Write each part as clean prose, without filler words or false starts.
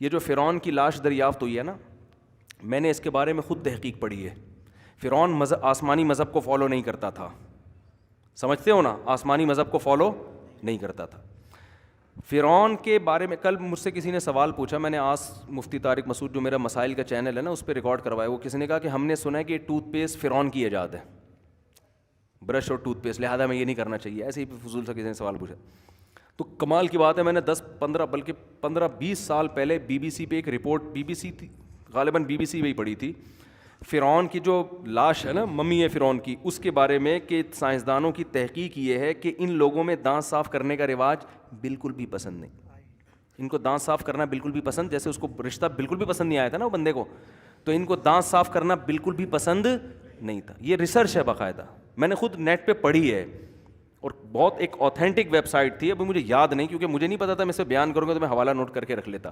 یہ جو فرعون کی لاش دریافت ہوئی ہے نا، میں نے اس کے بارے میں خود تحقیق پڑھی ہے. فرعون آسمانی مذہب کو فالو نہیں کرتا تھا، سمجھتے ہو نا، آسمانی مذہب کو فالو نہیں کرتا تھا. فرعون کے بارے میں کل مجھ سے کسی نے سوال پوچھا، میں نے مفتی طارق مسعود جو میرا مسائل کا چینل ہے نا اس پہ ریکارڈ کروایا. وہ کسی نے کہا کہ ہم نے سنا ہے کہ ٹوتھ پیسٹ فرعون کی ایجاد ہے، برش اور ٹوتھ پیسٹ، لہٰذا میں یہ نہیں کرنا چاہیے. ایسے ہی فضول سا کسی نے سوال پوچھا. تو کمال کی بات ہے، میں نے 10-15 بلکہ 15-20 سال پہلے بی بی سی پہ ایک رپورٹ، بی بی سی تھی غالباً، بی بی سی پہ ہی پڑھی تھی، فرعون کی جو لاش ہے نا، ممی ہے فرعون کی، اس کے بارے میں کہ سائنسدانوں کی تحقیق یہ ہے کہ ان لوگوں میں دانت صاف کرنے کا رواج بالکل بھی پسند نہیں. ان کو دانت صاف کرنا بالکل بھی پسند، جیسے اس کو رشتہ بالکل بھی پسند نہیں آیا تھا نا وہ بندے کو، تو ان کو دانت صاف کرنا بالکل بھی پسند نہیں تھا. یہ ریسرچ ہے باقاعدہ، میں نے خود نیٹ پہ پڑھی ہے، اور بہت ایک اوتھینٹک ویب سائٹ تھی. ابھی مجھے یاد نہیں کیونکہ مجھے نہیں پتا تھا، میں اسے بیان کروں گا تو میں حوالہ نوٹ کر کے رکھ لیتا.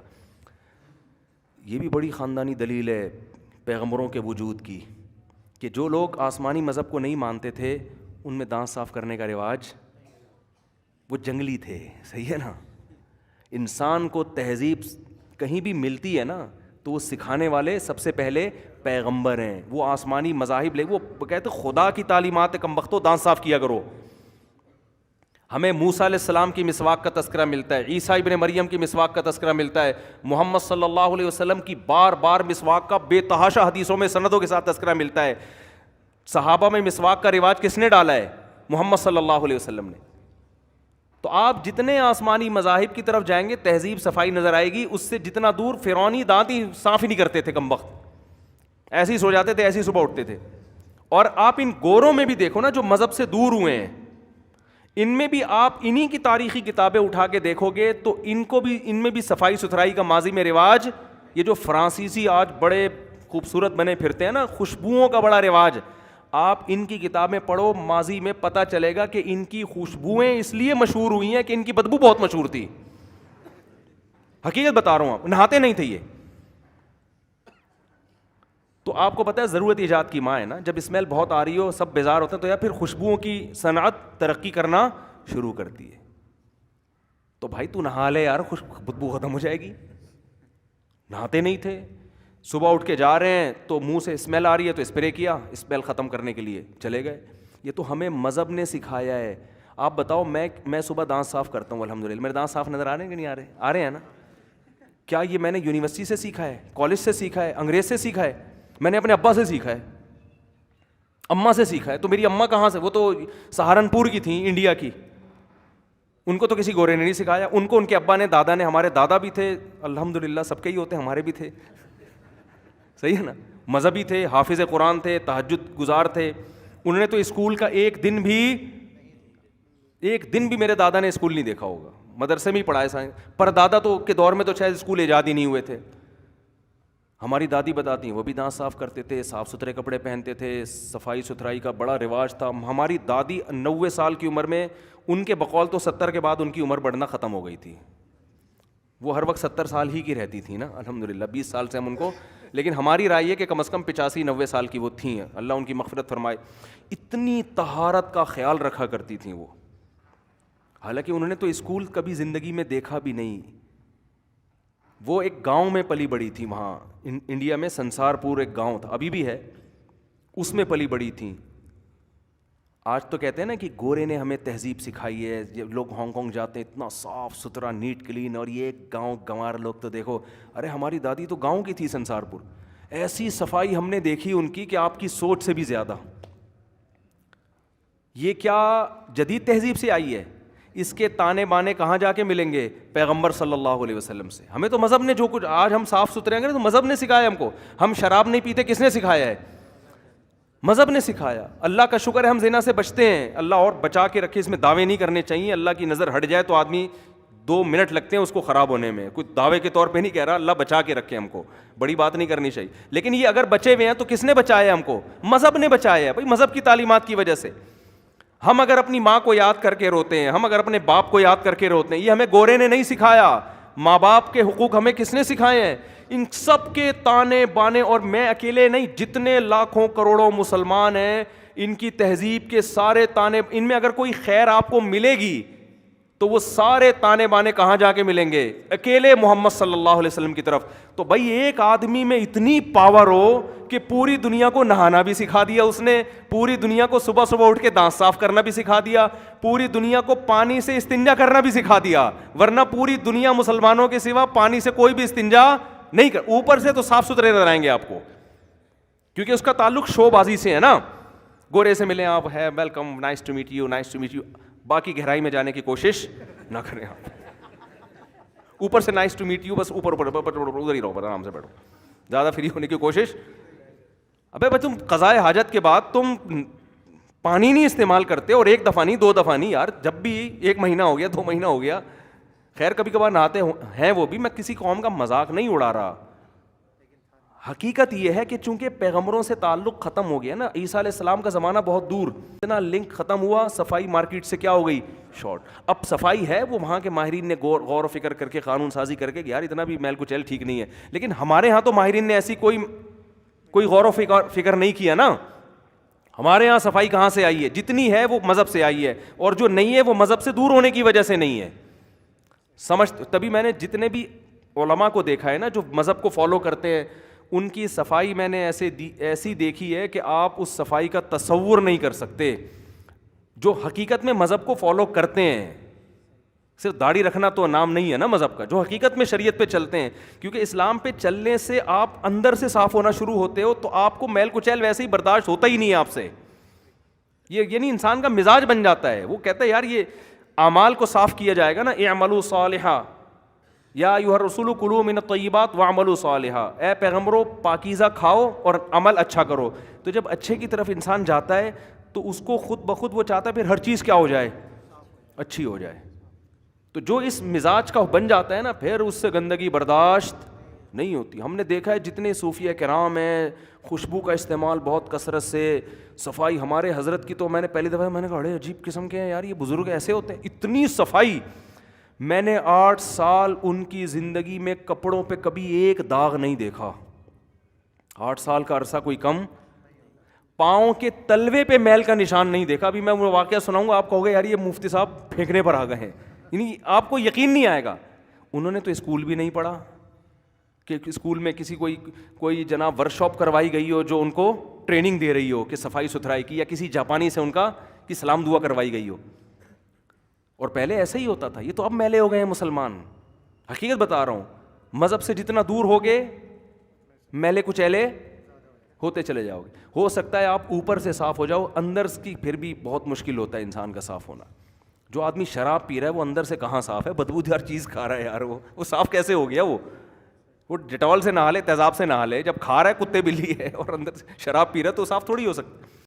یہ بھی بڑی خاندانی دلیل ہے پیغمبروں کے وجود کی، کہ جو لوگ آسمانی مذہب کو نہیں مانتے تھے ان میں دانت صاف کرنے کا رواج، وہ جنگلی تھے. صحیح ہے نا. انسان کو تہذیب کہیں بھی ملتی ہے نا تو وہ سکھانے والے سب سے پہلے پیغمبر ہیں. وہ آسمانی مذاہب وہ کہتے خدا کی تعلیمات ہے، کمبختو دانت صاف کیا کرو. ہمیں موسیٰ علیہ السلام کی مسواک کا تذکرہ ملتا ہے، عیسیٰ ابن مریم کی مسواک کا تذکرہ ملتا ہے، محمد صلی اللہ علیہ وسلم کی بار بار مسواک کا بے تحاشا حدیثوں میں سندوں کے ساتھ تذکرہ ملتا ہے. صحابہ میں مسواک کا رواج کس نے ڈالا ہے؟ محمد صلی اللہ علیہ وسلم نے. تو آپ جتنے آسمانی مذاہب کی طرف جائیں گے تہذیب صفائی نظر آئے گی، اس سے جتنا دور فرعونی دانت ہی صاف ہی نہیں کرتے تھے کم وقت، ایسے ہی سو جاتے تھے، ایسے ہی صبح اٹھتے تھے. اور آپ ان گوروں میں بھی دیکھو نا جو مذہب سے دور ہوئے ہیں، ان میں بھی آپ انہی کی تاریخی کتابیں اٹھا کے دیکھو گے تو ان میں بھی صفائی ستھرائی کا ماضی میں رواج. یہ جو فرانسیسی آج بڑے خوبصورت بنے پھرتے ہیں نا، خوشبوؤں کا بڑا رواج، آپ ان کی کتابیں پڑھو، ماضی میں پتہ چلے گا کہ ان کی خوشبوئیں اس لیے مشہور ہوئی ہیں کہ ان کی بدبو بہت مشہور تھی. حقیقت بتا رہا ہوں، آپ نہاتے نہیں تھے یہ. تو آپ کو پتہ ہے ضرورت ایجاد کی ماں ہے نا. جب اسمیل بہت آ رہی ہو، سب بیزار ہوتے ہیں، تو یا پھر خوشبوؤں کی صنعت ترقی کرنا شروع کرتی ہے. تو بھائی تو نہا لے یار، بدبو ختم ہو جائے گی. نہاتے نہیں تھے، صبح اٹھ کے جا رہے ہیں تو منہ سے اسمیل آ رہی ہے تو اسپرے کیا اسمیل ختم کرنے کے لیے، چلے گئے. یہ تو ہمیں مذہب نے سکھایا ہے. آپ بتاؤ، میں صبح دانت صاف کرتا ہوں الحمدللہ، میرے دانت صاف نظر آ رہے ہیں کہ نہیں آ رہے؟ آ رہے ہیں نا. کیا یہ میں نے یونیورسٹی سے سیکھا ہے، کالج سے سیکھا ہے، انگریز سے سیکھا ہے؟ میں نے اپنے ابا سے سیکھا ہے، اماں سے سیکھا ہے. تو میری اماں کہاں سے؟ وہ تو سہارنپور کی تھیں، انڈیا کی. ان کو تو کسی گورے نے نہیں سکھایا. ان کو ان کے ابا نے، دادا نے، ہمارے دادا بھی تھے الحمدللہ، سب کے ہی ہوتے ہیں، ہمارے بھی تھے. صحیح ہے نا. مذہبی تھے، حافظ قرآن تھے، تہجد گزار تھے. انہوں نے تو اسکول کا ایک دن بھی میرے دادا نے اسکول نہیں دیکھا ہوگا، مدرسے میں ہی پڑھائے سائنس. پر دادا تو کے دور میں تو شاید اسکول ایجاد ہی نہیں ہوئے تھے. ہماری دادی بتاتی ہیں وہ بھی دانت صاف کرتے تھے، صاف ستھرے کپڑے پہنتے تھے، صفائی ستھرائی کا بڑا رواج تھا. ہماری دادی 90 سال کی عمر میں، ان کے بقول تو 70 کے بعد ان کی عمر بڑھنا ختم ہو گئی تھی. وہ ہر وقت 70 سال ہی کی رہتی تھیں نا الحمدللہ. 20 سال سے ہم ان کو، لیکن ہماری رائے یہ کہ کم از کم 85-90 سال کی وہ تھیں. اللہ ان کی مغفرت فرمائے. اتنی طہارت کا خیال رکھا کرتی تھیں وہ، حالانکہ انہوں نے تو اسکول کبھی زندگی میں دیکھا بھی نہیں. وہ ایک گاؤں میں پلی بڑی تھی، وہاں انڈیا میں سنسار پور ایک گاؤں تھا، ابھی بھی ہے، اس میں پلی بڑی تھیں. آج تو کہتے ہیں نا کہ گورے نے ہمیں تہذیب سکھائی ہے. جب لوگ ہانگ کانگ جاتے ہیں اتنا صاف ستھرا نیٹ کلین، اور یہ گاؤں گنوار لوگ تو دیکھو. ارے ہماری دادی تو گاؤں کی تھی سنسار پور، ایسی صفائی ہم نے دیکھی ان کی کہ آپ کی سوچ سے بھی زیادہ. یہ کیا جدید تہذیب سے آئی ہے؟ اس کے تانے بانے کہاں جا کے ملیں گے؟ پیغمبر صلی اللہ علیہ وسلم سے. ہمیں تو مذہب نے جو کچھ آج ہم صاف ستھرے ہیں تو مذہب نے سکھایا ہم کو. ہم شراب نہیں پیتے، کس نے سکھایا ہے؟ مذہب نے سکھایا. اللہ کا شکر ہے ہم زنا سے بچتے ہیں، اللہ اور بچا کے رکھے. اس میں دعوے نہیں کرنے چاہیے، اللہ کی نظر ہٹ جائے تو آدمی 2 منٹ لگتے ہیں اس کو خراب ہونے میں. کوئی دعوے کے طور پہ نہیں کہہ رہا، اللہ بچا کے رکھے ہم کو، بڑی بات نہیں کرنی چاہیے. لیکن یہ اگر بچے ہوئے ہیں تو کس نے بچایا ہم کو؟ مذہب نے بچایا ہے. بھائی مذہب کی تعلیمات کی وجہ سے ہم اگر اپنی ماں کو یاد کر کے روتے ہیں، ہم اگر اپنے باپ کو یاد کر کے روتے ہیں، یہ ہمیں گورے نے نہیں سکھایا. ماں باپ کے حقوق ہمیں کس نے سکھائے ہیں؟ ان سب کے تانے بانے. اور میں اکیلے نہیں، جتنے لاکھوں کروڑوں مسلمان ہیں ان کی تہذیب کے سارے تانے. ان میں اگر کوئی خیر آپ کو ملے گی تو وہ سارے تانے بانے کہاں جا کے ملیں گے؟ اکیلے محمد صلی اللہ علیہ وسلم کی طرف. تو بھائی ایک آدمی میں اتنی پاور ہو کہ پوری دنیا کو نہانا بھی سکھا دیا اس نے, پوری دنیا کو صبح صبح اٹھ کے دانت صاف کرنا بھی سکھا دیا, پوری دنیا کو پانی سے استنجا کرنا بھی سکھا دیا, ورنہ پوری دنیا مسلمانوں کے سوا پانی سے کوئی بھی استنجا نہیں کر. اوپر سے تو صاف ستھرے نظر آئیں گے آپ کو, کیونکہ اس کا تعلق شو بازی سے ہے نا. گورے سے ملیں آپ, ہے welcome, nice to meet you, nice to meet you, باقی گہرائی میں جانے کی کوشش نہ کریں آپ. اوپر سے نائس ٹو میٹ یو, بس اوپر ادھر ہی رہو, آرام سے بیٹھو, زیادہ فری ہونے کی کوشش. ابے بھائی تم قضائے حاجت کے بعد تم پانی نہیں استعمال کرتے, اور ایک دفعہ نہیں, 2 دفعہ نہیں یار, جب بھی 1 مہینہ ہو گیا, 2 مہینہ ہو گیا, خیر کبھی کبھار نہاتے ہیں وہ بھی. میں کسی قوم کا مذاق نہیں اڑا رہا. حقیقت یہ ہے کہ چونکہ پیغمبروں سے تعلق ختم ہو گیا نا, عیسیٰ علیہ السلام کا زمانہ بہت دور, اتنا لنک ختم ہوا, صفائی مارکیٹ سے کیا ہو گئی, شارٹ. اب صفائی ہے وہ وہاں کے ماہرین نے غور و فکر کر کے قانون سازی کر کے یار اتنا بھی میل کچیل ٹھیک نہیں ہے, لیکن ہمارے ہاں تو ماہرین نے ایسی کوئی غور و فکر نہیں کیا نا. ہمارے یہاں صفائی کہاں سے آئی ہے؟ جتنی ہے وہ مذہب سے آئی ہے, اور جو نہیں ہے وہ مذہب سے دور ہونے کی وجہ سے نہیں ہے. سمجھ, تبھی میں نے جتنے بھی علماء کو دیکھا ہے نا جو مذہب کو فالو کرتے ہیں, ان کی صفائی میں نے ایسی دیکھی ہے کہ آپ اس صفائی کا تصور نہیں کر سکتے. جو حقیقت میں مذہب کو فالو کرتے ہیں, صرف داڑھی رکھنا تو نام نہیں ہے نا مذہب کا, جو حقیقت میں شریعت پہ چلتے ہیں, کیونکہ اسلام پہ چلنے سے آپ اندر سے صاف ہونا شروع ہوتے ہو, تو آپ کو میل کچیل ویسے ہی برداشت ہوتا ہی نہیں ہے آپ سے. یہ یعنی انسان کا مزاج بن جاتا ہے. وہ کہتا ہے یار یہ اعمال کو صاف کیا جائے گا نا, اعملوا صالحا یا ایھا الرسول کلوا من الطیبات واعملوا صالحا, اے پیغمبروں پاکیزہ کھاؤ اور عمل اچھا کرو. تو جب اچھے کی طرف انسان جاتا ہے تو اس کو خود بخود وہ چاہتا ہے پھر ہر چیز کیا ہو جائے, اچھی ہو جائے. تو جو اس مزاج کا بن جاتا ہے نا, پھر اس سے گندگی برداشت نہیں ہوتی. ہم نے دیکھا ہے جتنے صوفیہ کرام ہیں, خوشبو کا استعمال بہت کثرت سے, صفائی. ہمارے حضرت کی تو میں نے پہلی دفعہ میں نے کہا بڑے عجیب قسم کے ہیں یار, یہ بزرگ ایسے ہوتے ہیں, اتنی صفائی. میں نے 8 سال ان کی زندگی میں کپڑوں پہ کبھی ایک داغ نہیں دیکھا. 8 سال کا عرصہ کوئی کم. پاؤں کے تلوے پہ میل کا نشان نہیں دیکھا. ابھی میں وہ واقعہ سناؤں گا, آپ کہو گے یار یہ مفتی صاحب پھینکنے پر آ گئے ہیں, یعنی آپ کو یقین نہیں آئے گا. انہوں نے تو اسکول بھی نہیں پڑھا کہ اسکول میں کسی کوئی جناب ورک شاپ کروائی گئی ہو جو ان کو ٹریننگ دے رہی ہو کہ صفائی ستھرائی کی, یا کسی جاپانی سے ان کا کی سلام دعا کروائی گئی ہو. اور پہلے ایسا ہی ہوتا تھا. یہ تو اب میلے ہو گئے ہیں مسلمان, حقیقت بتا رہا ہوں. مذہب سے جتنا دور ہوگے میلے کچیلے ہوتے چلے جاؤ گے. ہو سکتا ہے آپ اوپر سے صاف ہو جاؤ, اندر کی پھر بھی بہت مشکل ہوتا ہے انسان کا صاف ہونا. جو آدمی شراب پی رہا ہے وہ اندر سے کہاں صاف ہے, بدبودار چیز کھا رہا ہے یار, وہ صاف کیسے ہو گیا؟ وہ ڈیٹول سے نہا لے, تیزاب سے نہا لے, جب کھا رہا ہے کتے بلی ہے اور اندر سے شراب پی رہا ہے تو صاف تھوڑی ہو سکتا.